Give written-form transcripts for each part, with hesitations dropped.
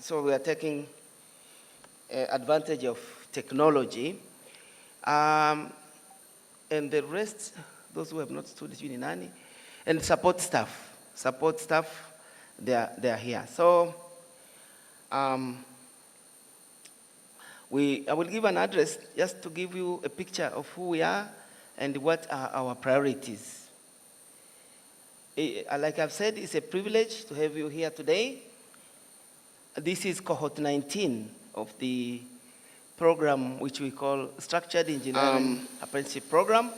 so we are taking advantage of technology. And the rest, those who have not stood Uninani, and support staff, they are here. So I will give an address just to give you a picture of who we are and what are our priorities. Like I've said, it's a privilege to have you here today. This is cohort 19 of the program which we call Structured Engineering Apprenticeship Program.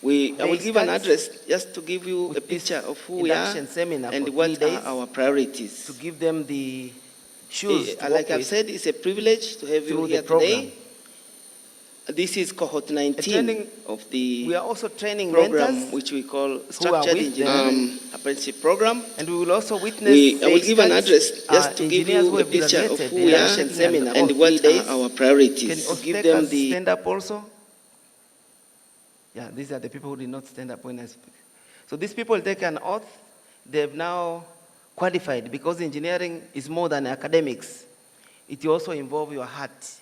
I will give an address just to give you a picture of who we are and what are our priorities. To give them the shoes to like I've said, it's a privilege to have you here today. This is cohort 19 of the we are also training program which we call Structured Engineering Apprenticeship Program. And we will also witness I will give an address just to give you a picture of who we are and what are our priorities. To give them the stand up also. Yeah, these are the people who did not stand up when I speak. So these people take an oath. They've now qualified because engineering is more than academics. It also involves your heart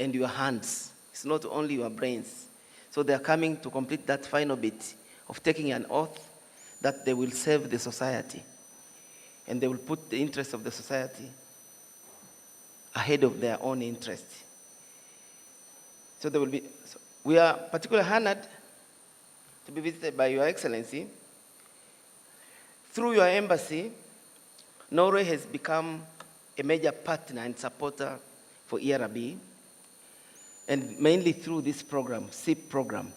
and your hands. It's not only your brains. So they're coming to complete that final bit of taking an oath that they will serve the society. And they will put the interests of the society ahead of their own interests. So there will be, we are particularly honored to be visited by Your Excellency. Through your embassy, Norway has become a major partner and supporter for ERB, and mainly through this program, SEAP program,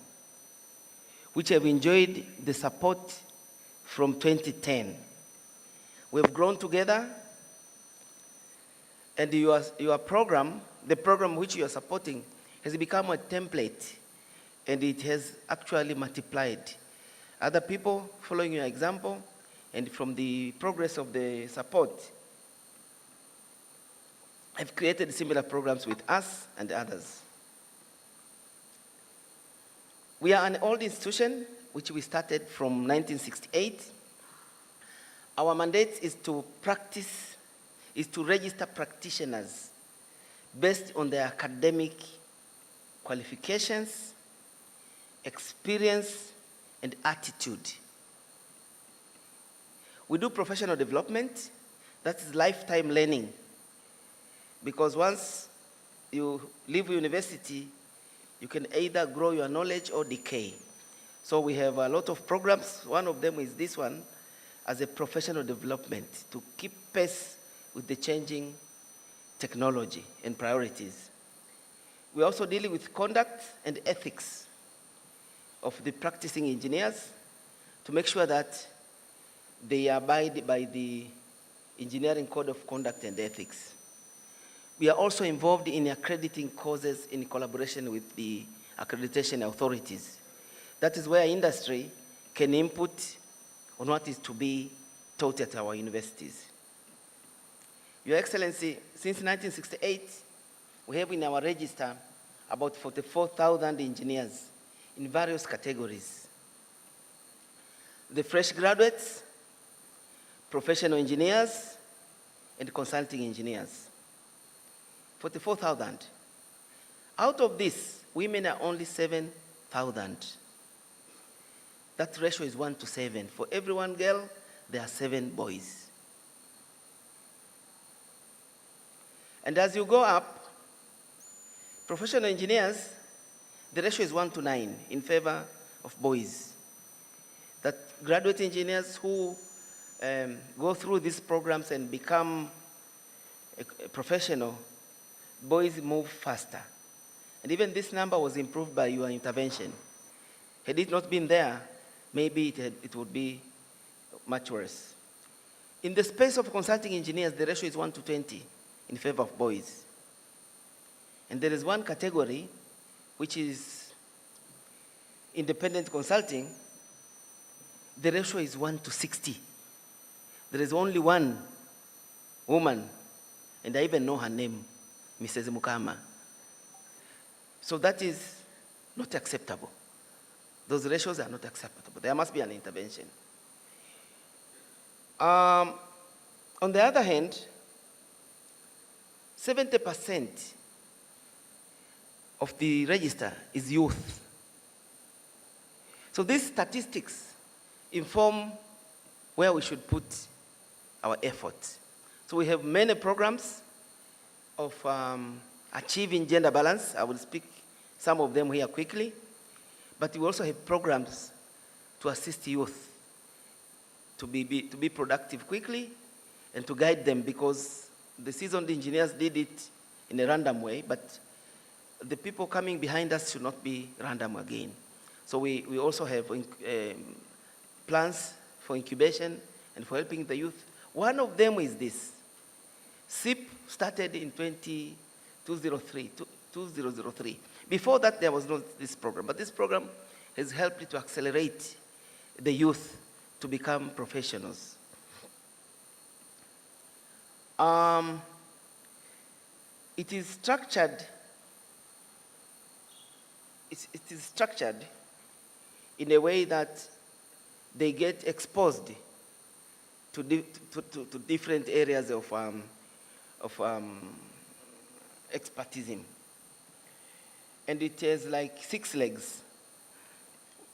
which have enjoyed the support from 2010. We've grown together, and your program, the program which you are supporting, has become a template, and it has actually multiplied. Other people following your example, and from the progress of the support, have created similar programs with us and others. We are an old institution, which we started from 1968. Our mandate is to register practitioners based on their academic qualifications, experience, and attitude. We do professional development, that is lifetime learning. Because once you leave university, you can either grow your knowledge or decay. So we have a lot of programs. One of them is this one, as a professional development, to keep pace with the changing technology and priorities. We're also dealing with conduct and ethics of the practicing engineers to make sure that they abide by the Engineering Code of Conduct and Ethics. We are also involved in accrediting courses in collaboration with the accreditation authorities. That is where industry can input on what is to be taught at our universities. Your Excellency, since 1968, we have in our register about 44,000 engineers in various categories. The fresh graduates, professional engineers, and consulting engineers. 44,000. Out of this, women are only 7,000. That ratio is 1 to 7. For every one girl, there are 7 boys. And as you go up, professional engineers, the ratio is 1 to 9 in favor of boys. That graduate engineers who go through these programs and become a professional, boys move faster. And even this number was improved by your intervention. Had it not been there, maybe it would be much worse. In the space of consulting engineers, the ratio is 1 to 20 in favor of boys. And there is one category, which is independent consulting. The ratio is 1 to 60. There is only one woman, and I even know her name, Mrs. Mukama. So that is not acceptable. Those ratios are not acceptable. There must be an intervention. On the other hand, 70% of the register is youth. So these statistics inform where we should put our efforts. So we have many programs of achieving gender balance. I will speak some of them here quickly. But we also have programs to assist youth to be productive quickly and to guide them, because the seasoned engineers did it in a random way, but the people coming behind us should not be random again. So we also have plans for incubation and for helping the youth. One of them is this. SEAP started in 2003. Before that, there was not this program, but this program has helped to accelerate the youth to become professionals. It is structured. It is structured in a way that they get exposed to different areas of expertise. And it has like 6 legs.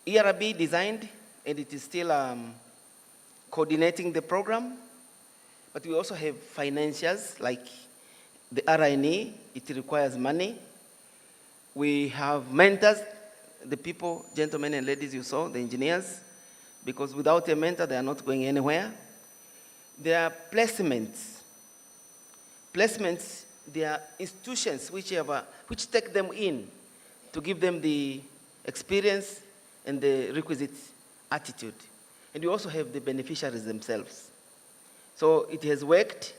ERB designed, and it is still coordinating the program. But we also have financiers, like the RNE, it requires money. We have mentors, the people, gentlemen and ladies you saw, the engineers, because without a mentor, they are not going anywhere. There are placements. Placements, they are institutions which take them in to give them the experience and the requisite attitude. And we also have the beneficiaries themselves. So it has worked,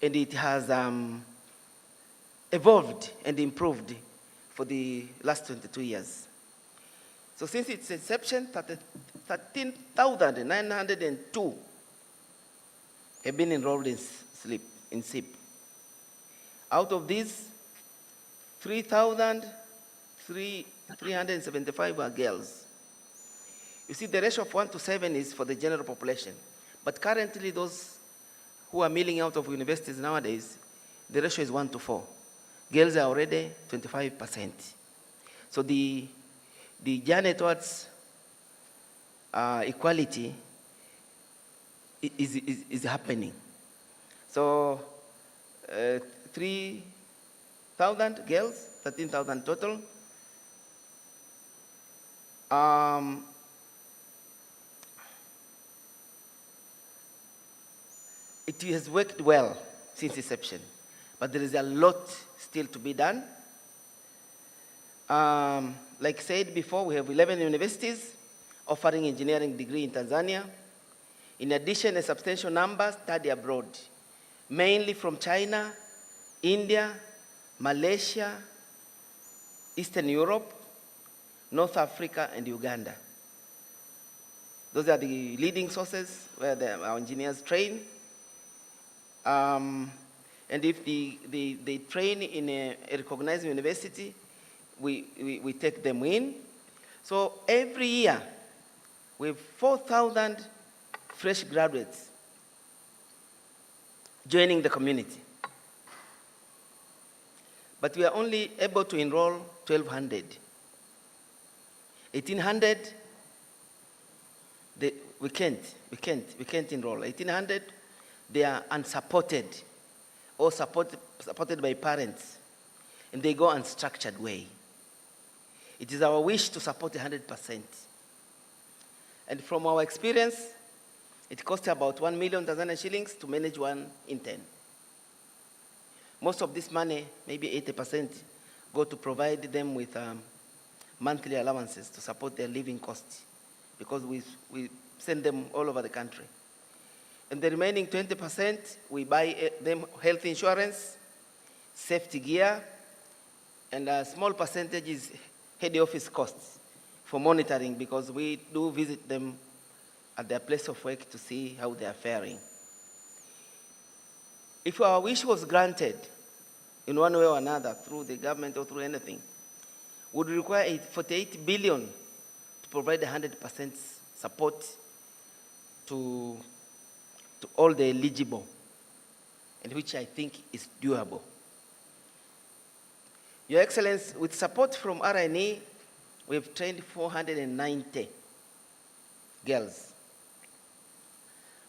and it has evolved and improved for the last 22 years. So since its inception, 13,902 have been enrolled in SEAP. Out of these, 3,375 are girls. You see, the ratio of 1:7 is for the general population. But currently, those who are milling out of universities nowadays, the ratio is 1:4. Girls are already 25%. So the journey towards equality is happening. So 3,000 girls, 13,000 total. It has worked well since inception, but there is a lot still to be done. Like said before, we have 11 universities offering engineering degree in Tanzania. In addition, a substantial number study abroad, mainly from China, India, Malaysia, Eastern Europe, North Africa, and Uganda. Those are the leading sources where our engineers train. And if they train in a recognized university, we take them in. So every year, we have 4,000 fresh graduates joining the community. But we are only able to enroll 1,200. 1,800, we can't enroll. 1,800, they are unsupported or supported by parents, and they go unstructured way. It is our wish to support 100%. And from our experience, it costs about 1 million Tanzanian shillings to manage one intern. Most of this money, maybe 80%, go to provide them with monthly allowances to support their living costs, because we send them all over the country. And the remaining 20%, we buy them health insurance, safety gear, and a small percentage is head office costs for monitoring, because we do visit them at their place of work to see how they are faring. If our wish was granted in one way or another, through the government or through anything, would require 48 billion to provide 100% support to all the eligible, and which I think is doable. Your Excellency, with support from RNE, we've trained 490 girls.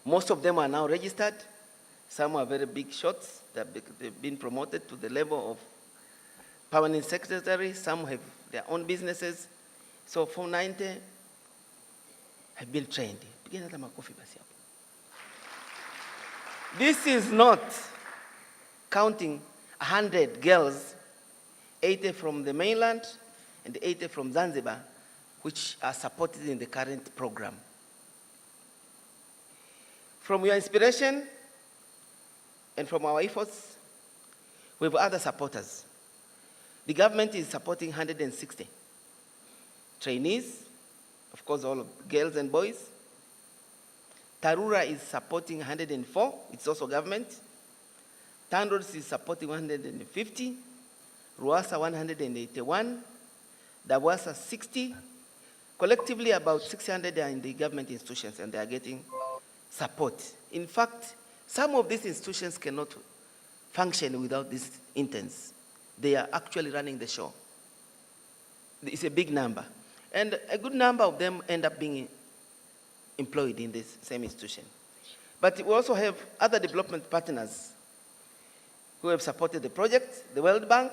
Most of them are now registered. Some are very big shots. They've been promoted to the level of permanent secretary. Some have their own businesses. So 490 have been trained. This is not counting 100 girls, 80 from the mainland and 80 from Zanzibar, which are supported in the current program. From your inspiration and from our efforts, we have other supporters. The government is supporting 160 trainees, of course, all of girls and boys. Tarura is supporting 104, it's also government. TANROADS is supporting 150, RUASA 181, DAWASA 60. Collectively, about 600 are in the government institutions and they are getting support. In fact, some of these institutions cannot function without these interns. They are actually running the show. It's a big number. And a good number of them end up being employed in this same institution. But we also have other development partners who have supported the project. The World Bank,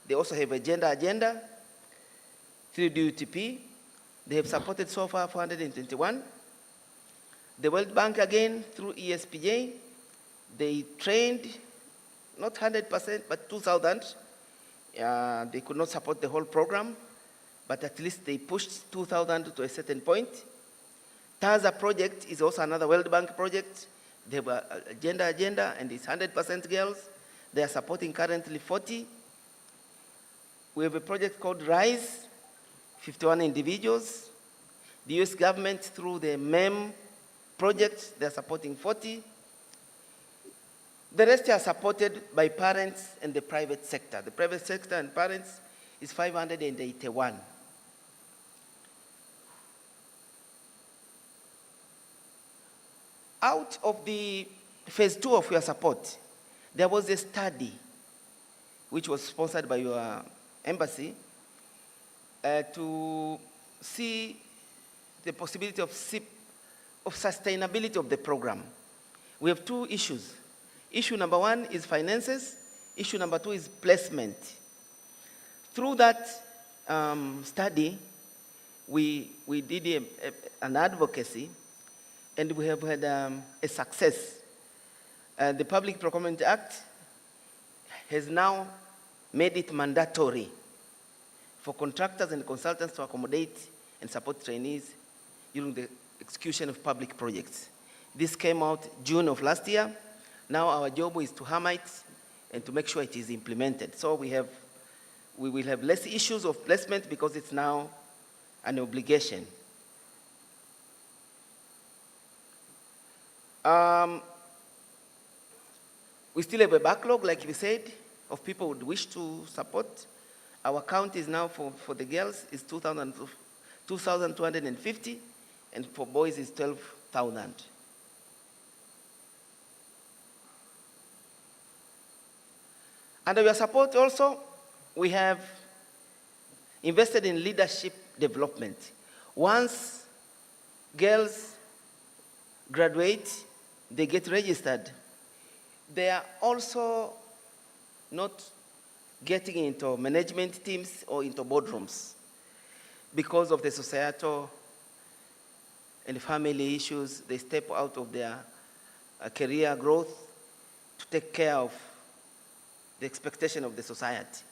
they also have a gender agenda through DUTP. They have supported so far 421. The World Bank again through ESPJ, they trained not 100%, but 2,000. They could not support the whole program, but at least they pushed 2,000 to a certain point. TAZA project is also another World Bank project. They have a gender agenda and it's 100% girls. They are supporting currently 40. We have a project called RISE, 51 individuals. The US government through the MEM project, they're supporting 40. The rest are supported by parents and the private sector. The private sector and parents is 581. Out of the phase 2 of your support, there was a study which was sponsored by your embassy to see the possibility of SEAP, of sustainability of the program. We have two issues. Issue number one is finances. Issue number two is placement. Through that study, we did an advocacy, and we have had a success. The Public Procurement Act has now made it mandatory for contractors and consultants to accommodate and support trainees during the execution of public projects. This came out June of last year. Now our job is to hammer it and to make sure it is implemented. So we will have less issues of placement because it's now an obligation. We still have a backlog, like we said, of people who would wish to support. Our count is now for the girls is 2,250, and for boys is 12,000. Under your support also, we have invested in leadership development. Once girls graduate, they get registered, they are also not getting into management teams or into boardrooms because of the societal and family issues. They step out of their career growth to take care of the expectation of the society.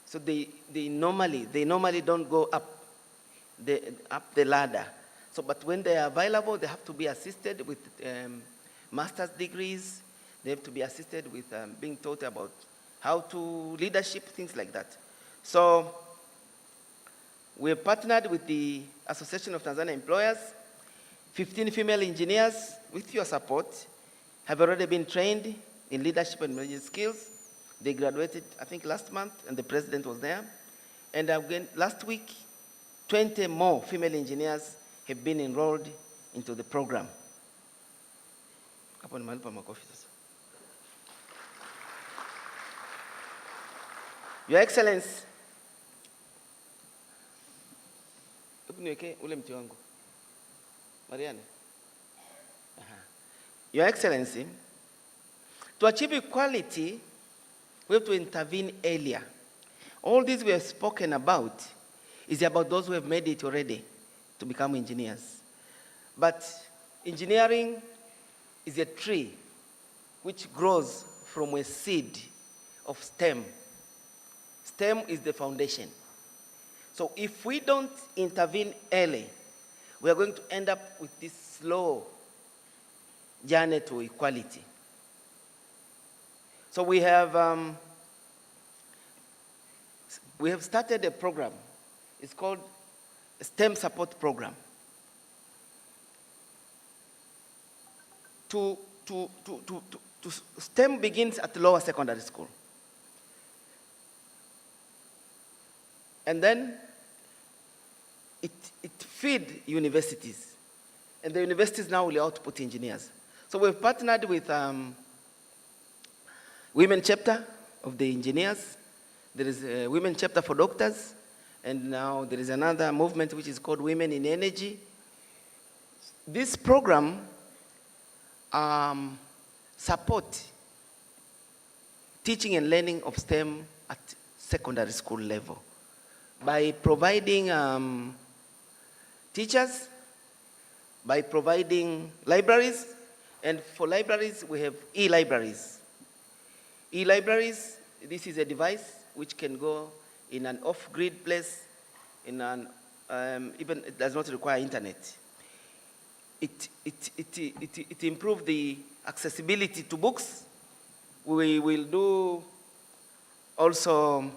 So they normally don't go up the ladder. So, but when they are available, they have to be assisted with master's degrees. They have to be assisted with being taught about how to leadership, things like that. So we have partnered with the Association of Tanzania Employers. 15 female engineers, with your support, have already been trained in leadership and management skills. They graduated, I think, last month, and the president was there. And again, last week, 20 more female engineers have been enrolled into the program. Your Excellency, hebu niweke ule mti wangu. Mariane. Your Excellency, to achieve equality, we have to intervene earlier. All this we have spoken about is about those who have made it already to become engineers. But engineering is a tree which grows from a seed of stem. Stem is the foundation. So if we don't intervene early, we are going to end up with this slow journey to equality. So we have started a program. It's called STEM Support Program. STEM begins at lower secondary school. And then it feeds universities. And the universities now will output engineers. So we've partnered with women chapter of the engineers. There is a women chapter for doctors. And now there is another movement which is called Women in Energy. This program support teaching and learning of STEM at secondary school level by providing teachers, by providing libraries, and for libraries we have e-libraries. E-libraries, this is a device which can go in an off-grid place, in an even it does not require internet. It improves the accessibility to books. We will do also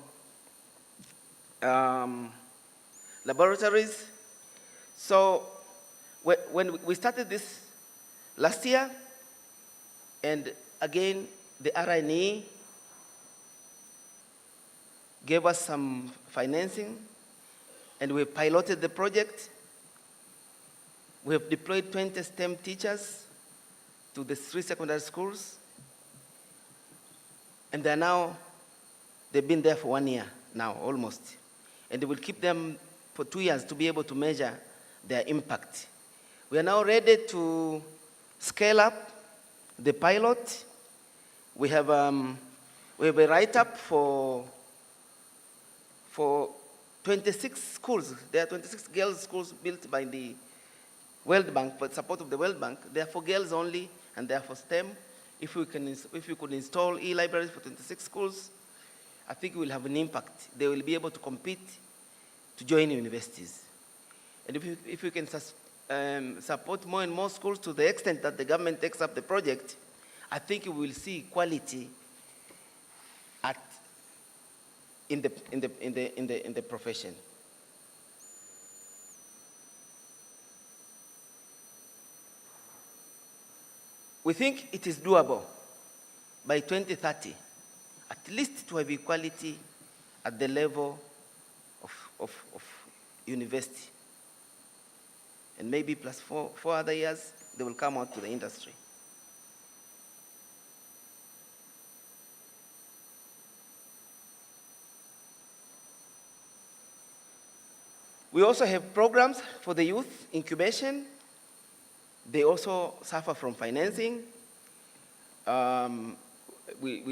laboratories. So when we started this last year, and again the RNE gave us some financing, and we piloted the project. We have deployed 20 STEM teachers to the 3 secondary schools, and they've been there for 1 year now, almost. And they will keep them for 2 years to be able to measure their impact. We are now ready to scale up the pilot. We have a write-up for 26 schools. There are 26 girls' schools built by the World Bank, with support of the World Bank. They are for girls only, and they are for STEM. If we could install e-libraries for 26 schools, I think we will have an impact. They will be able to compete to join universities. And if we can support more and more schools to the extent that the government takes up the project, I think we will see equality in the profession. We think it is doable by 2030, at least to have equality at the level of university. And maybe plus four other years, they will come out to the industry. We also have programs for the youth incubation. They also suffer from financing. We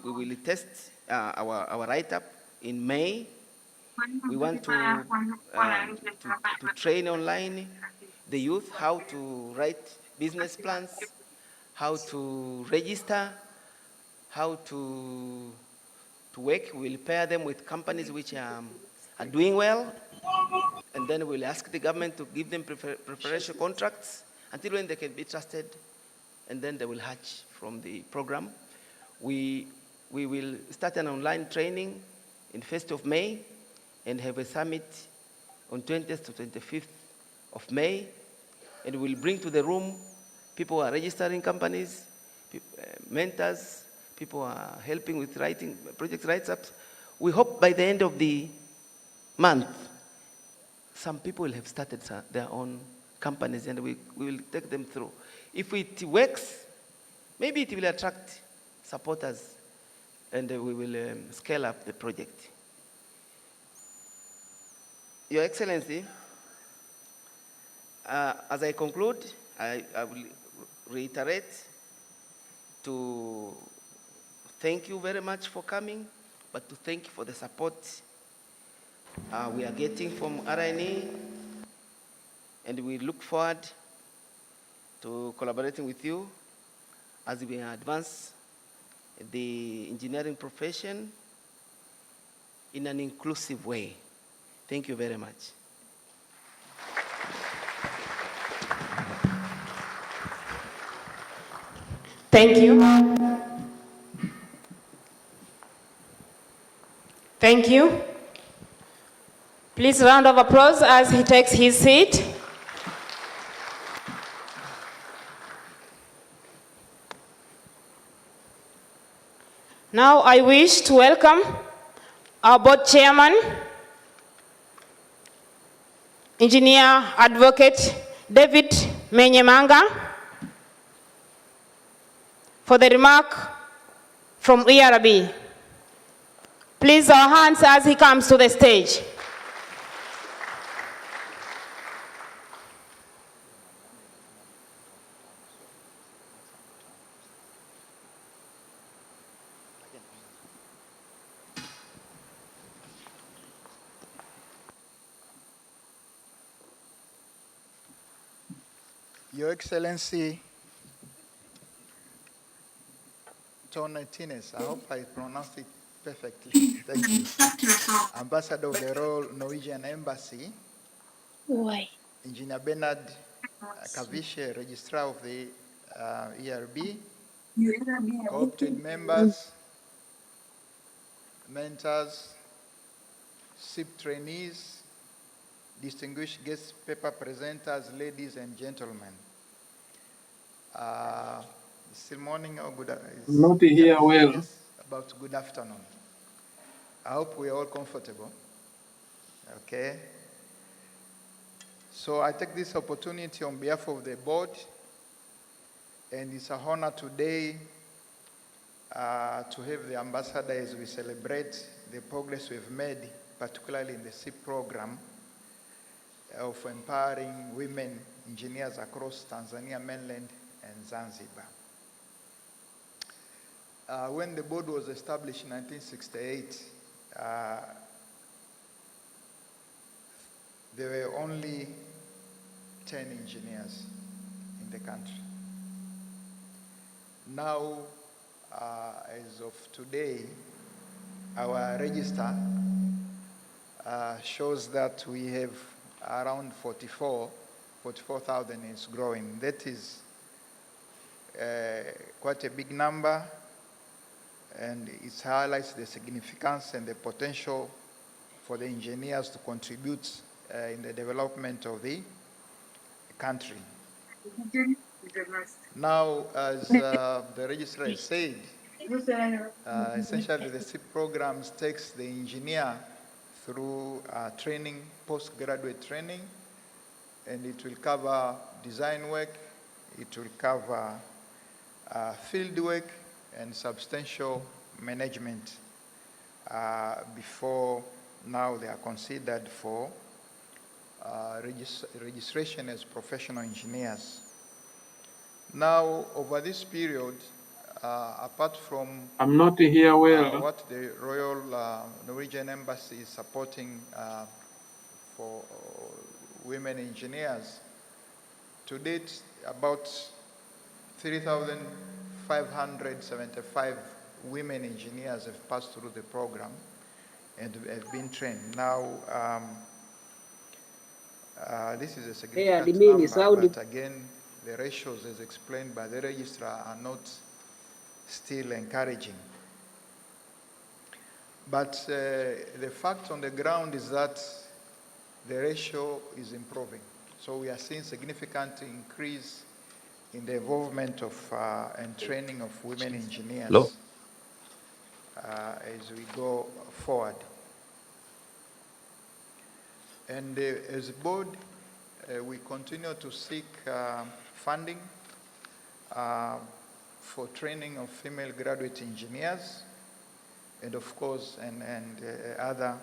will test our write-up in May. We want to train online the youth how to write business plans, how to register, how to work. We'll pair them with companies which are doing well, and then we'll ask the government to give them preferential contracts until when they can be trusted, and then they will hatch from the program. We will start an online training in 1st of May and have a summit on 20th to 25th of May, and we'll bring to the room people who are registering companies, mentors, people who are helping with writing project write-ups. We hope by the end of the month, some people will have started their own companies, and we will take them through. If it works, maybe it will attract supporters and we will scale up the project. Your Excellency, as I conclude, I will reiterate to thank you very much for coming, but to thank you for the support we are getting from RNA, and we look forward to collaborating with you as we advance the engineering profession in an inclusive way. Thank you very much. Thank you. Thank you. Please, round of applause as he takes his seat. Now I wish to welcome our board chairman, Engineer Advocate David Menyemanga, for the remark from ERB. Please, our hands as he comes to the stage. Your Excellency, THE19TH, I hope I pronounced it perfectly. Thank you. Ambassador of the Royal Norwegian Embassy, Engineer Bernard Kavishe, Registrar of the ERB, co-opted members, mentors, SEAP trainees, distinguished guest paper presenters, ladies and gentlemen. Still morning or good afternoon? Not here well. Yes, about good afternoon. I hope we're all comfortable. Okay. So I take this opportunity on behalf of the board, and it's an honor today to have the ambassador as we celebrate the progress we've made, particularly in the SEAP program of empowering women engineers across Tanzania mainland and Zanzibar. When the board was established in 1968, there were only 10 engineers in the country. Now, as of today, our register shows that we have around 44,000 is growing. That is quite a big number, and it highlights the significance and the potential for the engineers to contribute in the development of the country. Now, as the registrar has said, essentially the SEAP programs takes the engineer through training, postgraduate training, and it will cover design work, it will cover field work, and substantial management before now they are considered for registration as professional engineers. Now, over this period, apart from I'm not here well. what the Royal Norwegian Embassy is supporting for women engineers, to date, about 3,575 women engineers have passed through the program and have been trained. Now, this is a significant number, but again, the ratios, as explained by the registrar, are not still encouraging. But the fact on the ground is that the ratio is improving. So we are seeing significant increase in the involvement of and training of women engineers as we go forward. And as a board, we continue to seek funding for training of female graduate engineers. and of course, other,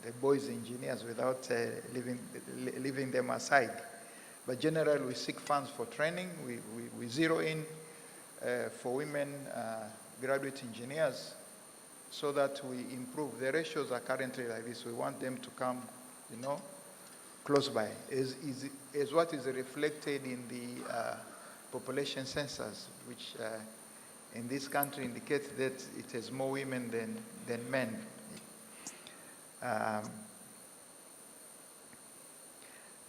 the boys engineers without leaving them aside. But generally, we seek funds for training. We zero in for women graduate engineers so that we improve. The ratios are currently like this. We want them to come, close by, as what is reflected in the population census, which in this country indicates that it has more women than men.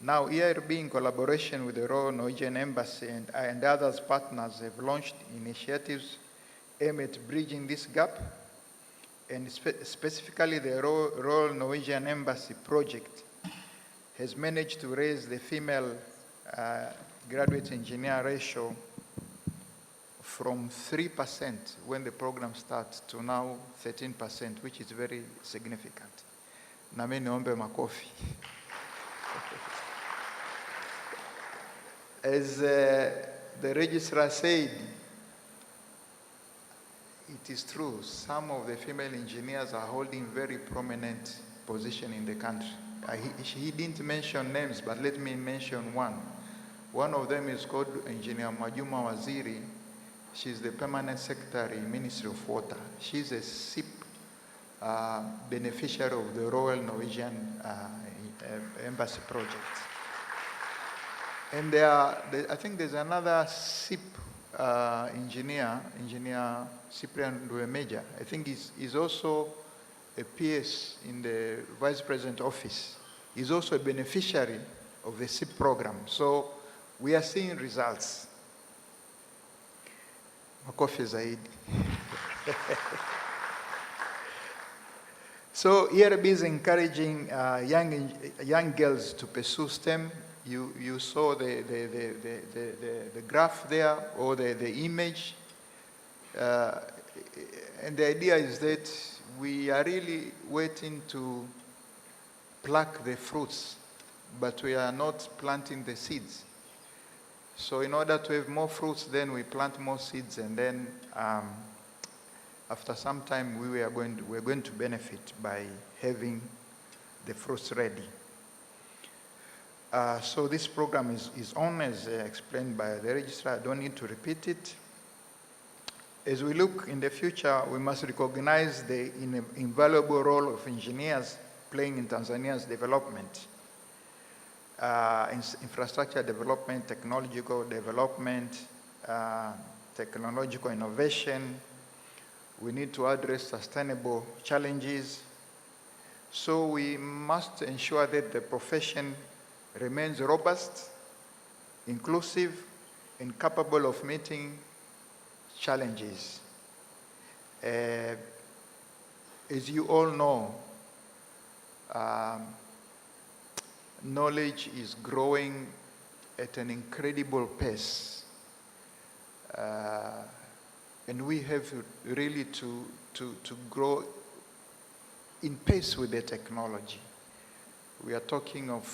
Now, ERB, in collaboration with the Royal Norwegian Embassy and others partners, have launched initiatives aimed at bridging this gap, and specifically the Royal Norwegian Embassy project has managed to raise the female graduate engineer ratio from 3% when the program starts to now 13%, which is very significant. Nami niombe makofi. As the registrar said, it is true, some of the female engineers are holding very prominent position in the country. He didn't mention names, but let me mention one. One of them is called Engineer Majuma Waziri. She's the Permanent Secretary in Ministry of Water. She's a SEAP beneficiary of the Royal Norwegian Embassy project. And I think there's another SEAP engineer Cyprian Duemeja. I think he's also a PS in the Vice President office. He's also a beneficiary of the SEAP program. So we are seeing results. Makofi zaidi. So ERB is encouraging young girls to pursue STEM. You saw the graph there, or the image. And the idea is that we are really waiting to pluck the fruits, but we are not planting the seeds. So in order to have more fruits, then we plant more seeds, and then after some time we're going to benefit by having the fruits ready. So this program is on, as explained by the registrar. I don't need to repeat it. As we look in the future, we must recognize the invaluable role of engineers playing in Tanzania's development. Infrastructure development, technological development, technological innovation. We need to address sustainable challenges. So we must ensure that the profession remains robust, inclusive, and capable of meeting challenges. As you all know, knowledge is growing at an incredible pace. And we have really to grow in pace with the technology. We are talking of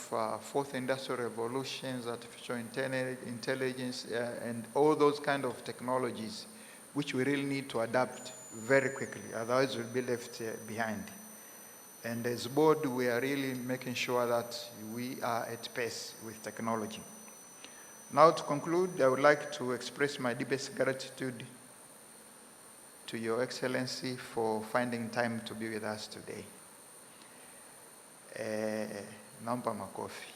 fourth industrial revolutions, artificial intelligence, and all those kind of technologies, which we really need to adapt very quickly, otherwise we'll be left behind. And as board, we are really making sure that we are at pace with technology. Now to conclude, I would like to express my deepest gratitude to Your Excellency for finding time to be with us today. Naomba makofi.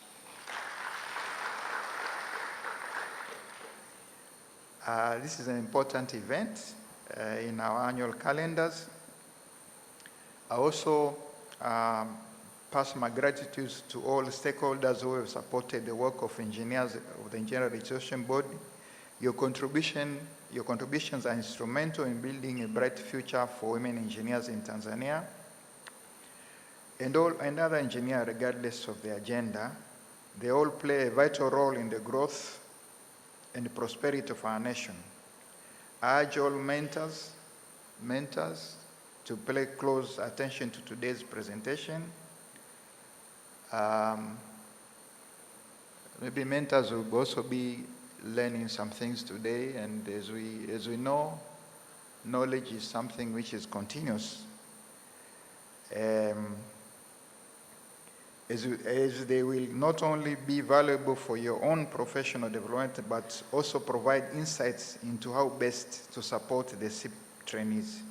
This is an important event in our annual calendars. I also pass my gratitude to all stakeholders who have supported the work of engineers of the Engineering Registration Board. Your contributions are instrumental in building a bright future for women engineers in Tanzania and other engineers, regardless of their gender. They all play a vital role in the growth and the prosperity of our nation. I urge all mentors to pay close attention to today's presentation. Maybe mentors will also be learning some things today, and as we know, knowledge is something which is continuous. As they will not only be valuable for your own professional development, but also provide insights into how best to support the SEAP trainees.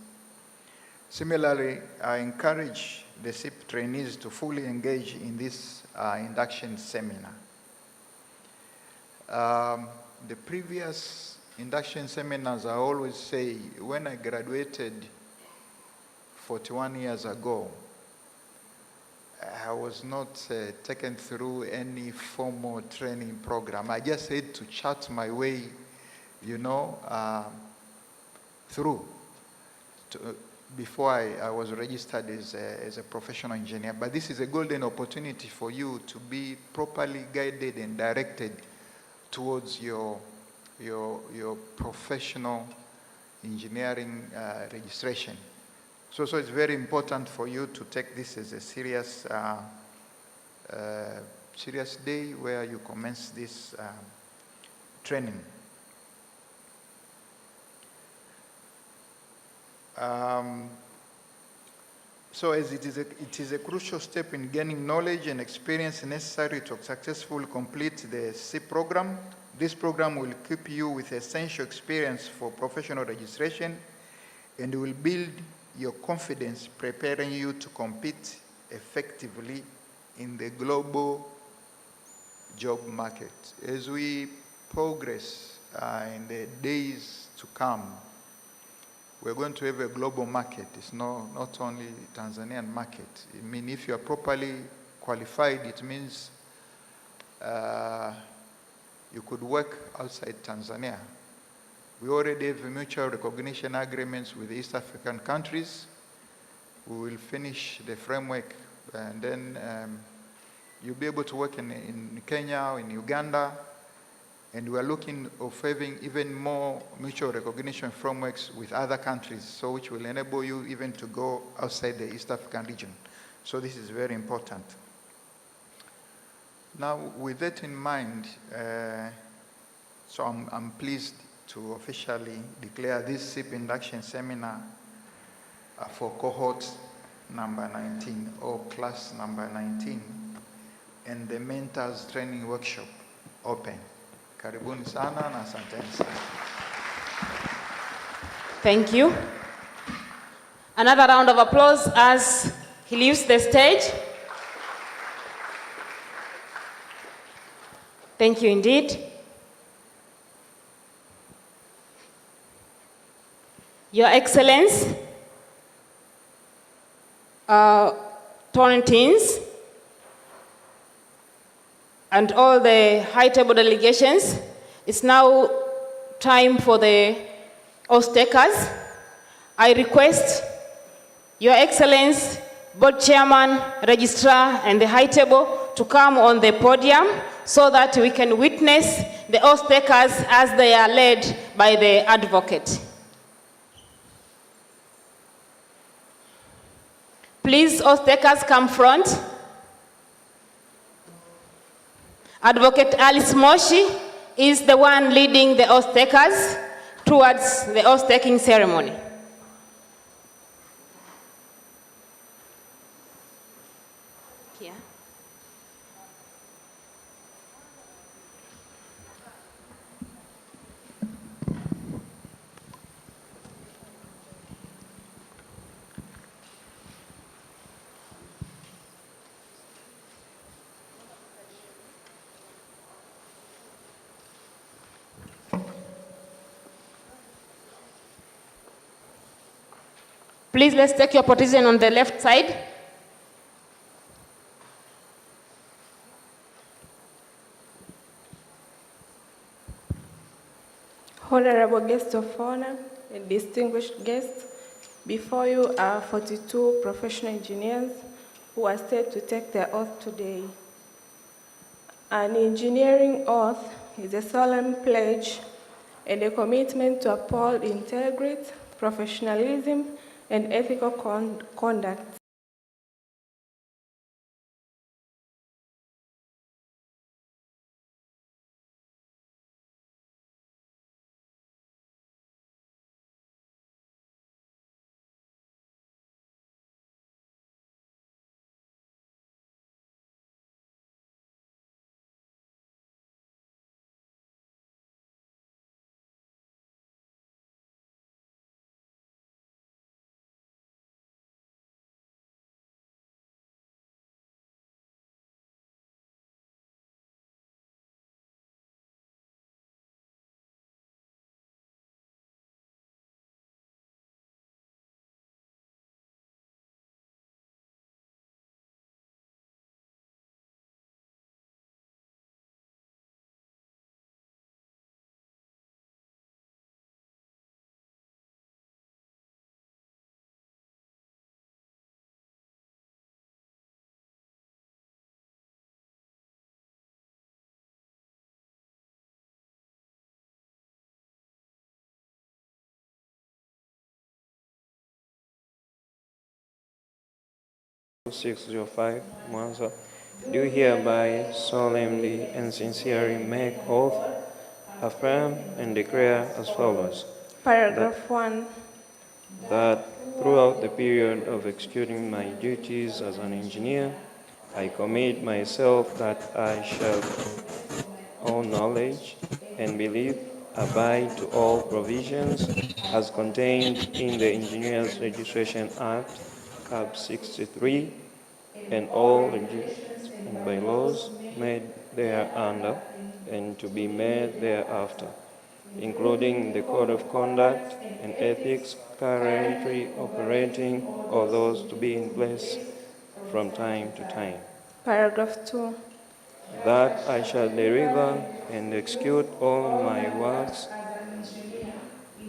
Similarly, I encourage the SEAP trainees to fully engage in this induction seminar. The previous induction seminars, I always say, when I graduated 41 years ago, I was not taken through any formal training program. I just had to chart my way, through before I was registered as a professional engineer. But this is a golden opportunity for you to be properly guided and directed towards your professional engineering registration. So it's very important for you to take this as a serious day where you commence this training. So as it is a crucial step in gaining knowledge and experience necessary to successfully complete the SEAP program. This program will equip you with essential experience for professional registration and will build your confidence, preparing you to compete effectively in the global job market. As we progress in the days to come, we're going to have a global market. It's not only Tanzanian market. I mean, if you are properly qualified, it means you could work outside Tanzania. We already have mutual recognition agreements with East African countries. We will finish the framework, and then you'll be able to work in Kenya, in Uganda, and we are looking of having even more mutual recognition frameworks with other countries, so which will enable you even to go outside the East African region. So this is very important. Now, with that in mind, so I'm pleased to officially declare this SEAP induction seminar for cohort number 19 or class number 19 and the mentors training workshop open. Karibuni sana na asanteni sana. Thank you. Another round of applause as he leaves the stage. Thank you indeed. Your Excellence, Tonintins, and all the high table delegations, it's now time for the oath takers. I request Your Excellence, Board Chairman, Registrar, and the high table to come on the podium so that we can witness the oath takers as they are led by the advocate. Please, oath takers, come front. Advocate Alice Moshi is the one leading the oath takers towards the oath taking ceremony. Here. Please, let's take your position on the left side. Honorable guests of honor and distinguished guests, before you are 42 professional engineers who are set to take their oath today. An engineering oath is a solemn pledge and a commitment to uphold integrity, professionalism, and ethical conduct. 2605, Mwanza, do hereby solemnly and sincerely make oath, affirm, and declare as follows. Paragraph 1. That throughout the period of executing my duties as an engineer, I commit myself that I shall own knowledge and belief, abide to all provisions as contained in the Engineers Registration Act, Cap 63, and all regulations and bylaws made thereunder and to be made thereafter, including the Code of Conduct and Ethics currently operating or those to be in place from time to time. Paragraph 2. That I shall deliver and execute all my works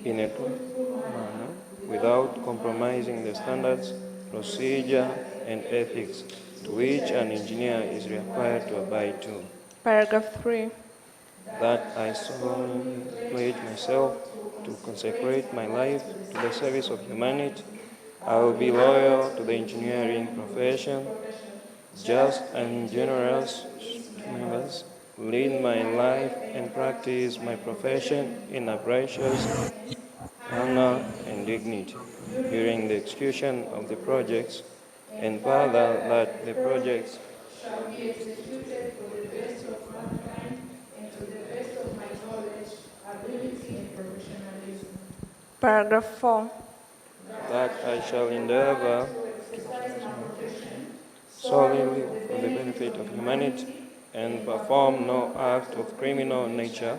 in a truthful manner without compromising the standards, procedure, and ethics to which an engineer is required to abide to. Paragraph 3. That I solemnly pledge myself to consecrate my life to the service of humanity. I will be loyal to the engineering profession, just and generous to members, lead my life and practice my profession in a righteous honor and dignity during the execution of the projects, and further that the projects Paragraph 4. that I shall endeavor solely for the benefit of humanity and perform no act of criminal nature,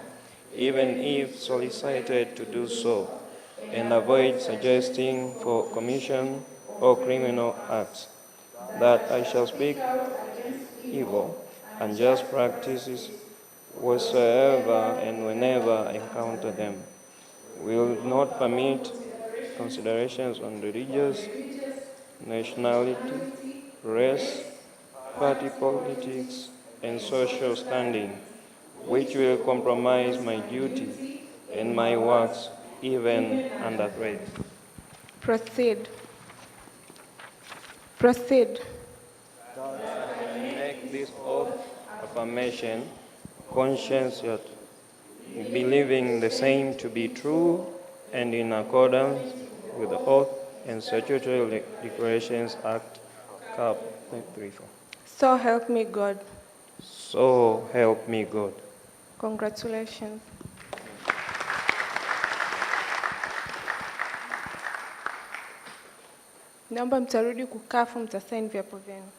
even if solicited to do so, and avoid suggesting for commission or criminal acts. That I shall speak evil, unjust practices whatsoever and whenever I encounter them. Will not permit considerations on religious, nationality, race, party politics, and social standing, which will compromise my duty and my works even under threat. Proceed. Proceed. Make this oath affirmation conscious yet believing the same to be true and in accordance with the Oath and Statutory Declarations Act, Cap 34. So help me God. So help me God. Congratulations. Naomba mtarudi kukaa afu mtasaini viapo vyenu.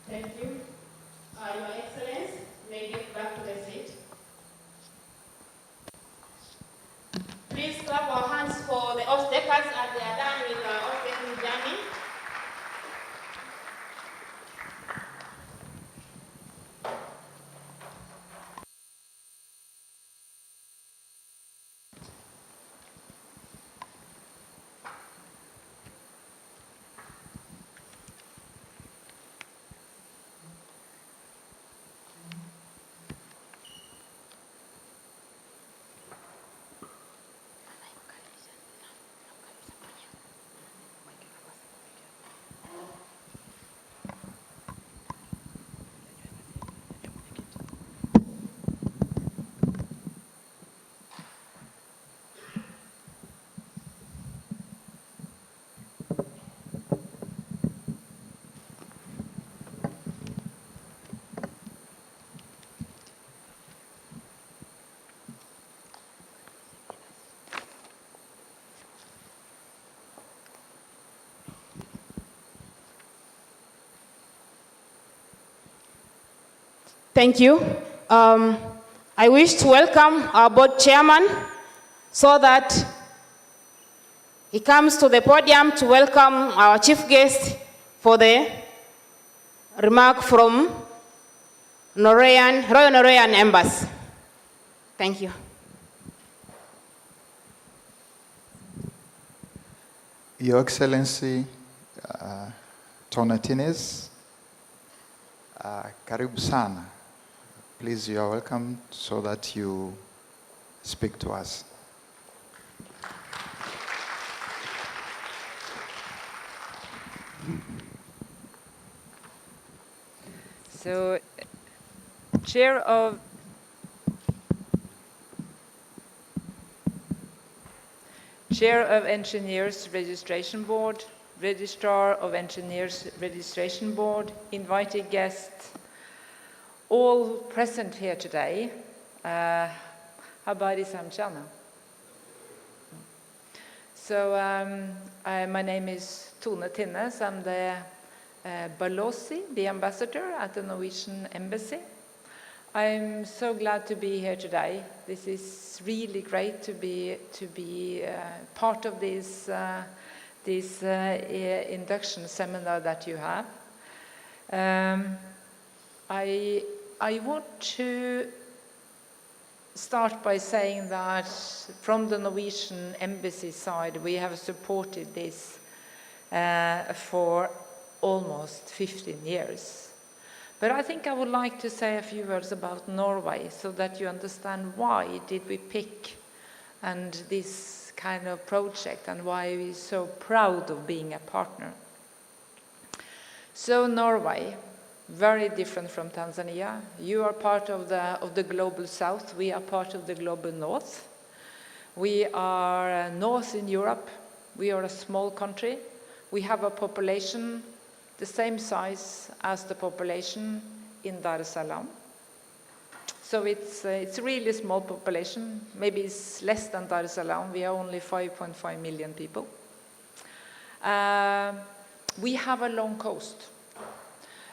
Thank you. Your Excellence, may get back to the seat. Please clap our hands for the oath takers as they are done with the oath taking journey. Thank you. I wish to welcome our board chairman so that he comes to the podium to welcome our chief guest for the remark from Royal Norwegian Embassy. Thank you. Your Excellency, THE19TH, karibu sana please, you are welcome so that you speak to us. So, Chair of Engineers Registration Board, Registrar of Engineers Registration Board, invited guests, all present here today. Habari Samchana. So my name is THE19TH. I'm the Balosi, the ambassador at the Norwegian Embassy. I'm so glad to be here today. This is really great to be part of this induction seminar that you have. I want to start by saying that from the Norwegian Embassy side, we have supported this for almost 15 years. But I think I would like to say a few words about Norway so that you understand why did we pick and this kind of project and why we're so proud of being a partner. So Norway, very different from Tanzania. You are part of the global south, we are part of the global north. We are north in Europe, we are a small country. We have a population the same size as the population in Dar es Salaam. So it's a really small population, maybe it's less than Dar es Salaam. We are only 5.5 million people. We have a long coast.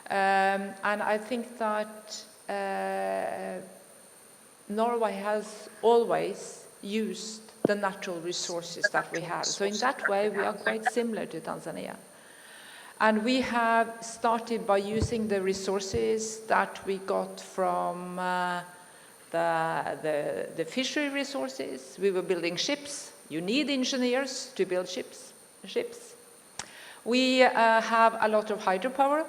And I think that Norway has always used the natural resources that we have. So in that way, we are quite similar to Tanzania. And we have started by using the resources that we got from the fishery resources. We were building ships. You need engineers to build ships. We have a lot of hydropower,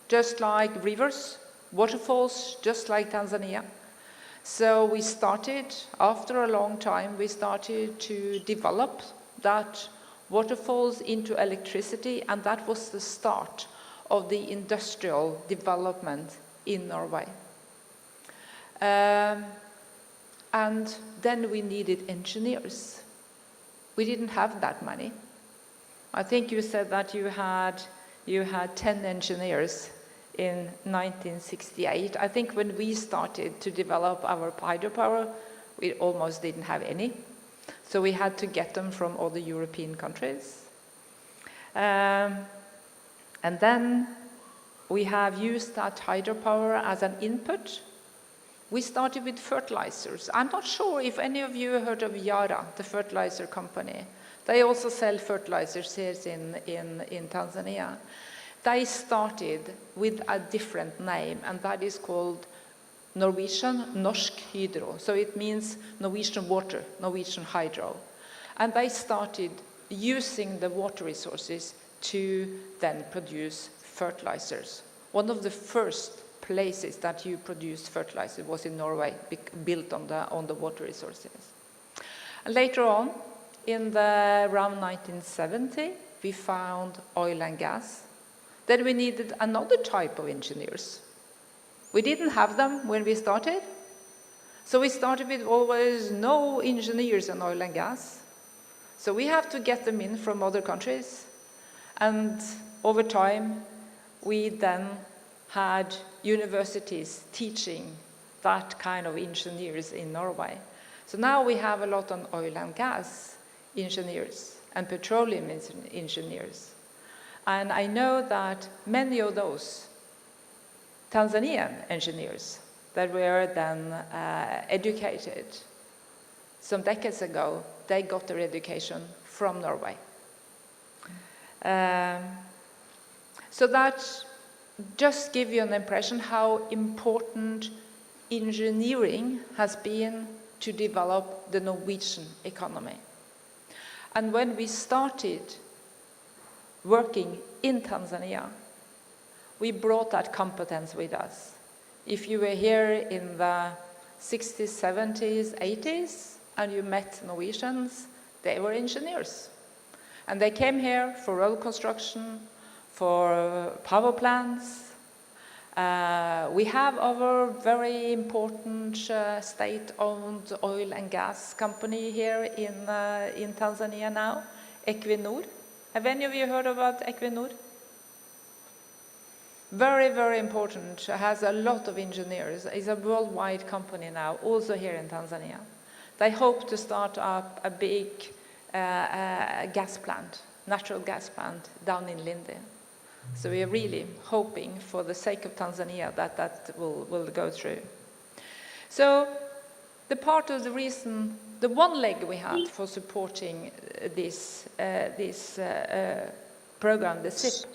just like rivers, waterfalls, just like Tanzania. So we started, after a long time, we started to develop that waterfalls into electricity, and that was the start of the industrial development in Norway. And then we needed engineers. We didn't have that many. I think you said that you had 10 engineers in 1968. I think when we started to develop our hydropower, we almost didn't have any. So we had to get them from other European countries. And then we have used that hydropower as an input. We started with fertilizers. I'm not sure if any of you heard of Yara, the fertilizer company. They also sell fertilizers here in Tanzania. They started with a different name, and that is called Norwegian Norsk Hydro. So it means Norwegian water, Norwegian hydro. And they started using the water resources to then produce fertilizers. One of the first places that you produced fertilizer was in Norway, built on the water resources. And later on, in around 1970, we found oil and gas. Then we needed another type of engineers. We didn't have them when we started. So we started with always no engineers in oil and gas. So we have to get them in from other countries. And over time, we then had universities teaching that kind of engineers in Norway. So now we have a lot of oil and gas engineers and petroleum engineers. And I know that many of those Tanzanian engineers that were then educated some decades ago, they got their education from Norway. So that just gives you an impression how important engineering has been to develop the Norwegian economy. And when we started working in Tanzania, we brought that competence with us. if you were here in the 60s, 70s, 80s, and you met Norwegians, they were engineers. And they came here for road construction, for power plants. We have our very important state-owned oil and gas company here in Tanzania now, Equinor. Have any of you heard about Equinor? Very, very important, has a lot of engineers. It's a worldwide company now, also here in Tanzania. They hope to start up a big gas plant, natural gas plant, down in Lindi. So we are really hoping, for the sake of Tanzania, that that will go through. So the part of the reason, the one leg we had for supporting this program, the SIP,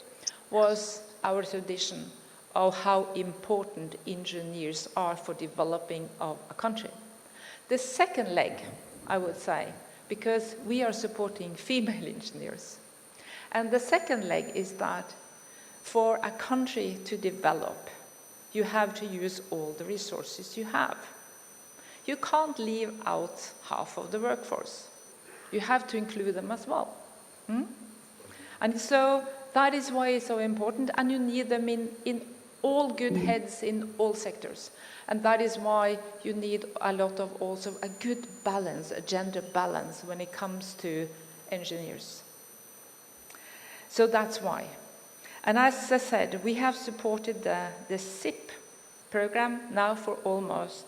was our tradition of how important engineers are for developing of a country. The second leg, I would say, because we are supporting female engineers. And the second leg is that for a country to develop, you have to use all the resources you have. You can't leave out half of the workforce. You have to include them as well. And so that is why it's so important, and you need them in all good heads in all sectors. And that is why you need a lot of also a good balance, a gender balance when it comes to engineers. So that's why. And as I said, we have supported the SIP program now for almost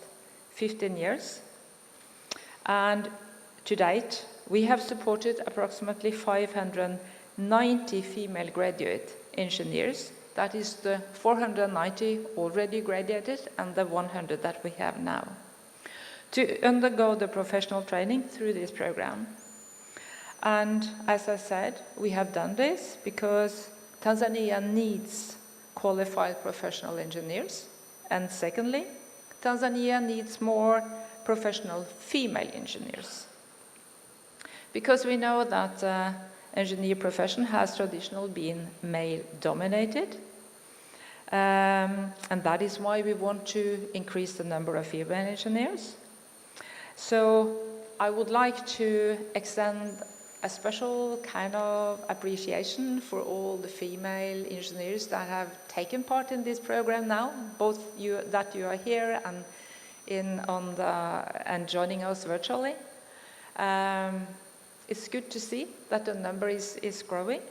15 years. And to date, we have supported approximately 590 female graduate engineers. That is the 490 already graduated and the 100 that we have now, to undergo the professional training through this program. And as I said, we have done this because Tanzania needs qualified professional engineers. And secondly, Tanzania needs more professional female engineers. Because we know that engineer profession has traditionally been male-dominated. And that is why we want to increase the number of female engineers. So I would like to extend a special kind of appreciation for all the female engineers that have taken part in this program now, both you are here and joining us virtually. It's good to see that the number is growing.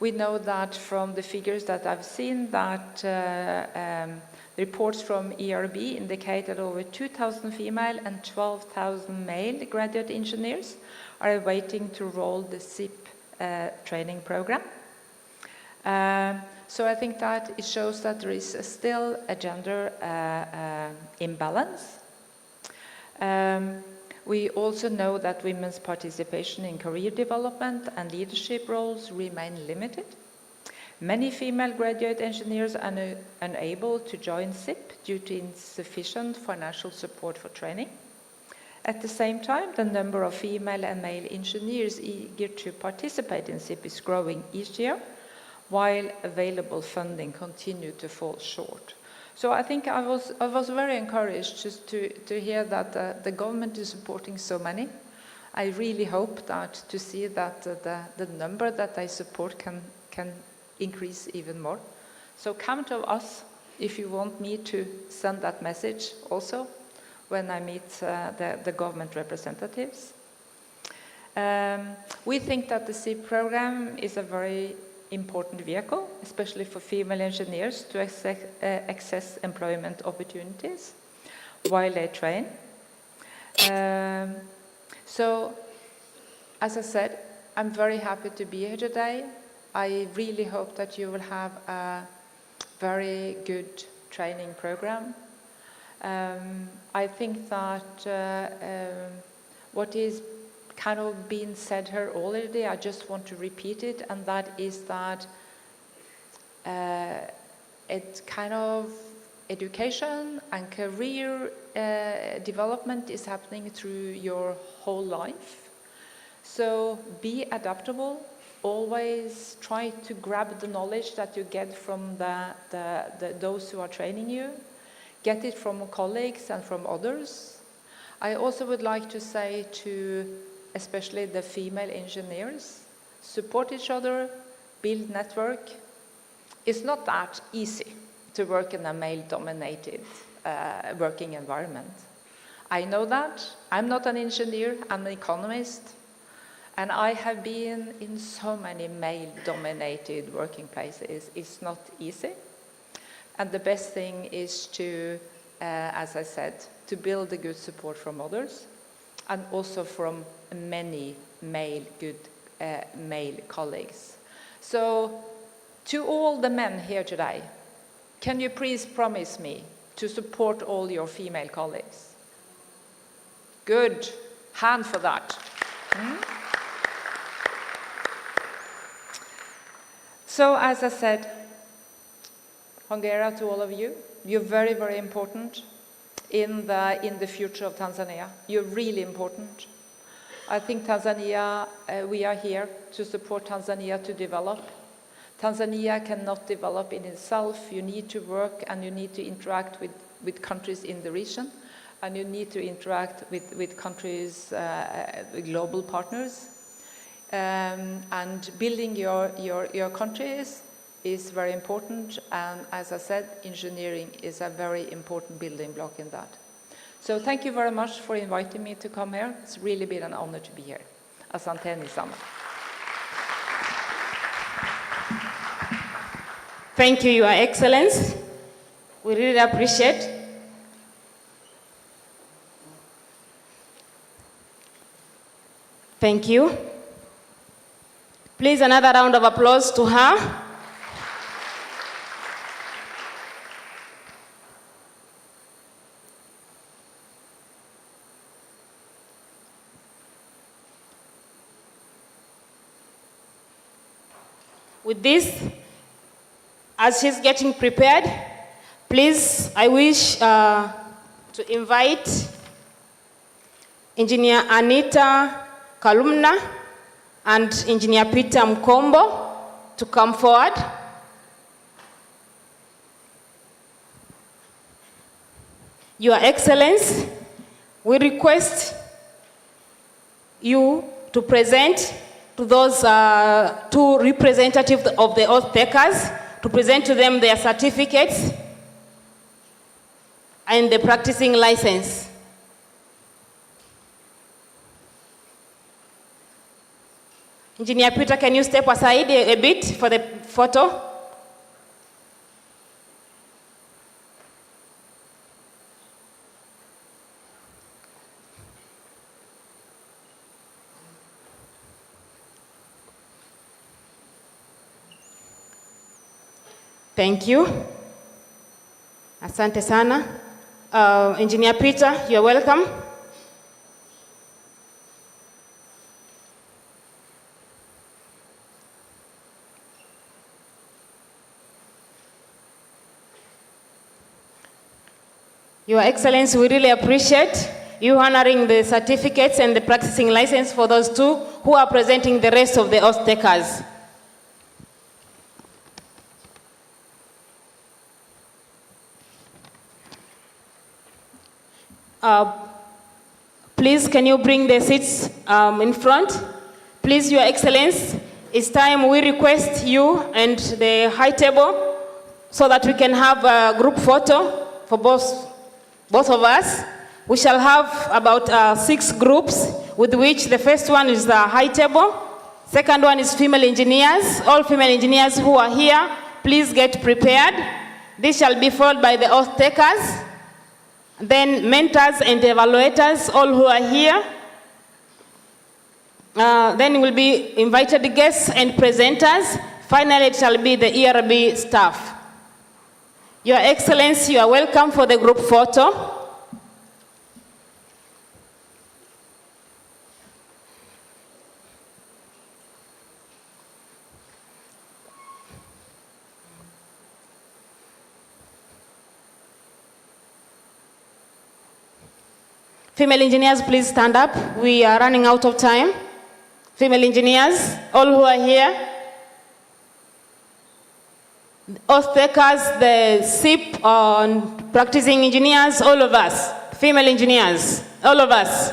We know that from the figures that I've seen that reports from ERB indicate that over 2,000 female and 12,000 male graduate engineers are waiting to roll the SIP training program. So I think that it shows that there is still a gender imbalance. We also know that women's participation in career development and leadership roles remain limited. Many female graduate engineers are unable to join SIP due to insufficient financial support for training. At the same time, the number of female and male engineers eager to participate in SIP is growing each year, while available funding continues to fall short. So I think I was very encouraged just to hear that the government is supporting so many. I really hope that to see that the number that I support can increase even more. So count on us if you want me to send that message also when I meet the government representatives. We think that the SEEP program is a very important vehicle, especially for female engineers to access employment opportunities while they train. So, as I said, I'm very happy to be here today. I really hope that you will have a very good training program. I think that what is kind of been said here already, I just want to repeat it, and that is that it kind of education and career development is happening through your whole life. So be adaptable, always try to grab the knowledge that you get from those who are training you, get it from colleagues and from others. I also would like to say to especially the female engineers, support each other, build network. It's not that easy to work in a male-dominated working environment. I know that. I'm not an engineer, I'm an economist. And I have been in so many male-dominated working places. It's not easy. And the best thing is to, as I said, to build a good support from others and also from many good male colleagues. So, to all the men here today, can you please promise me to support all your female colleagues? Good. Hand for that. So, as I said, Hongera, to all of you, you're very, very important in the future of Tanzania. You're really important. I think Tanzania, we are here to support Tanzania to develop. Tanzania cannot develop in itself. You need to work and you need to interact with countries in the region, and you need to interact with countries, global partners. And building your countries is very important, and as I said, engineering is a very important building block in that. So thank you very much for inviting me to come here. It's really been an honor to be here. Asanteni sana. Thank you, Your Excellence. We really appreciate. Thank you. Please, another round of applause to her. With this, as she's getting prepared, please, I wish to invite Engineer Anita Kalumna and Engineer Peter Mkombo to come forward. Your Excellency, we request you to present to those two representatives of the oath takers, to present to them their certificates and the practicing license. Engineer Peter, can you step aside a bit for the photo? Thank you. Asante sana. Engineer Peter, you're welcome. Your Excellency, we really appreciate you honoring the certificates and the practicing license for those two who are presenting the rest of the oath takers. Please, can you bring the seats in front? Please, Your Excellency, it's time we request you and the high table so that we can have a group photo for both of us. We shall have about 6 groups, with which the first one is the high table, second one is female engineers. All female engineers who are here, please get prepared. This shall be followed by the oath takers, then mentors and evaluators, all who are here. Then will be invited guests and presenters. Finally, it shall be the ERB staff. Your Excellency, you are welcome for the group photo. Female engineers, please stand up. We are running out of time. female engineers, all who are here. Oath takers, the SEAP on practicing engineers, all of us, female engineers, all of us.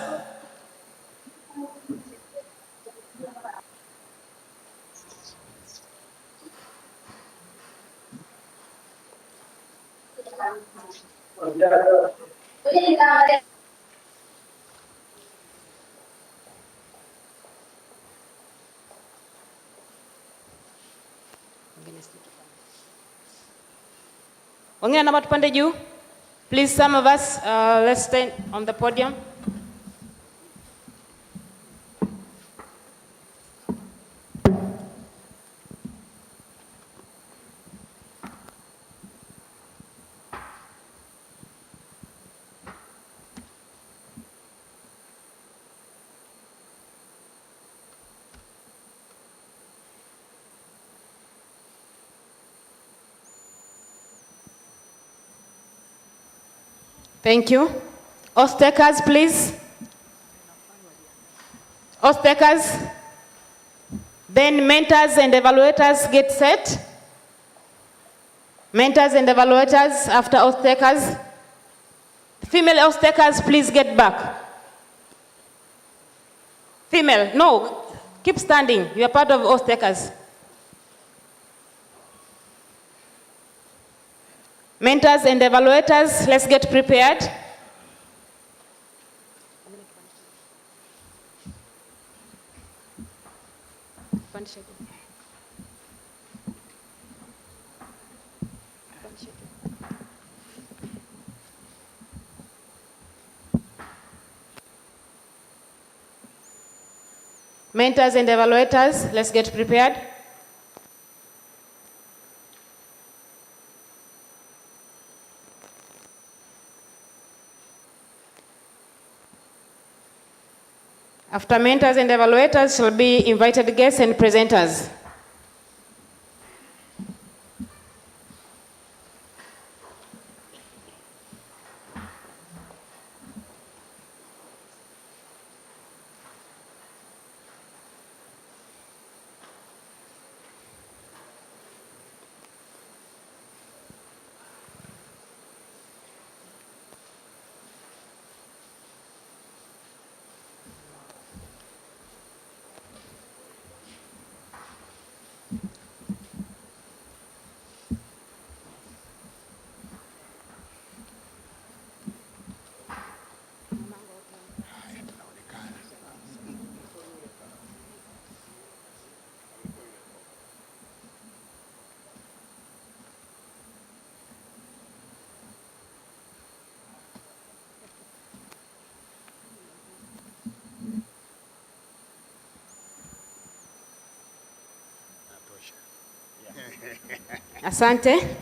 Wengine naomba tupande juu. Please, some of us, let's stand on the podium. Thank you. Oath takers, please. Oath takers. Then mentors and evaluators get set. Mentors and evaluators after oath takers. Female oath takers, please get back. Female, no, keep standing. You are part of oath takers. Mentors and evaluators, let's get prepared. Mentors and evaluators, let's get prepared. After mentors and evaluators shall be invited guests and presenters. Asante.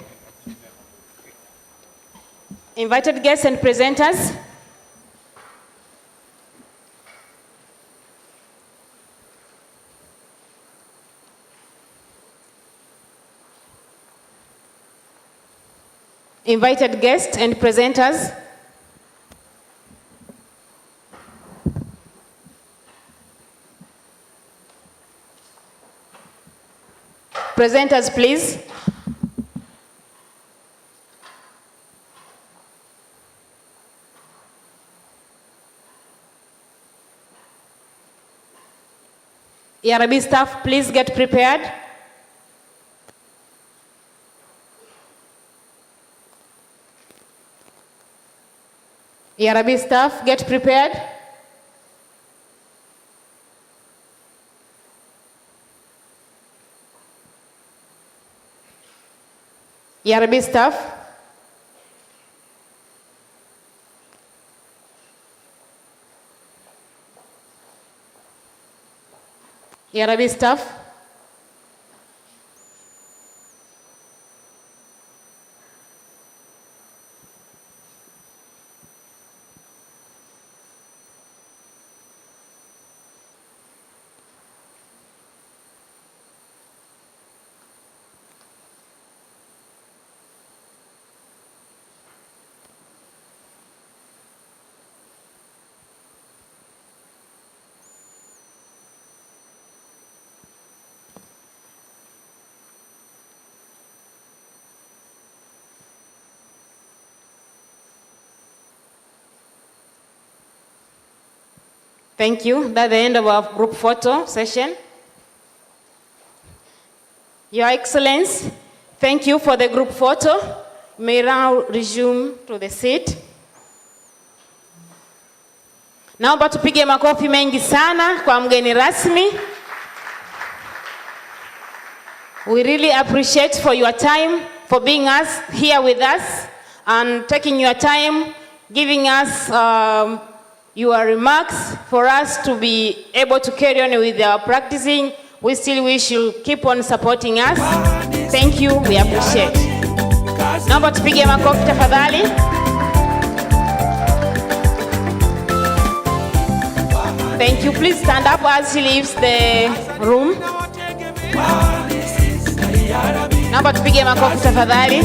Invited guests and presenters. Invited guests and presenters. Presenters, please. ERB staff, please get prepared. ERB staff, get prepared. ERB staff. ERB staff. Thank you. That's the end of our group photo session. Your Excellency, thank you for the group photo. You may now resume to the seat. Naomba tupige makofi mengi sana kwa mgeni rasmi. We really appreciate for your time, for being here with us and taking your time, giving us your remarks for us to be able to carry on with our practicing. We still wish you keep on supporting us. Thank you, we appreciate. Naomba tupige makofi tafadhali. Thank you. Please stand up as she leaves the room. Naomba tupige makofi tafadhali.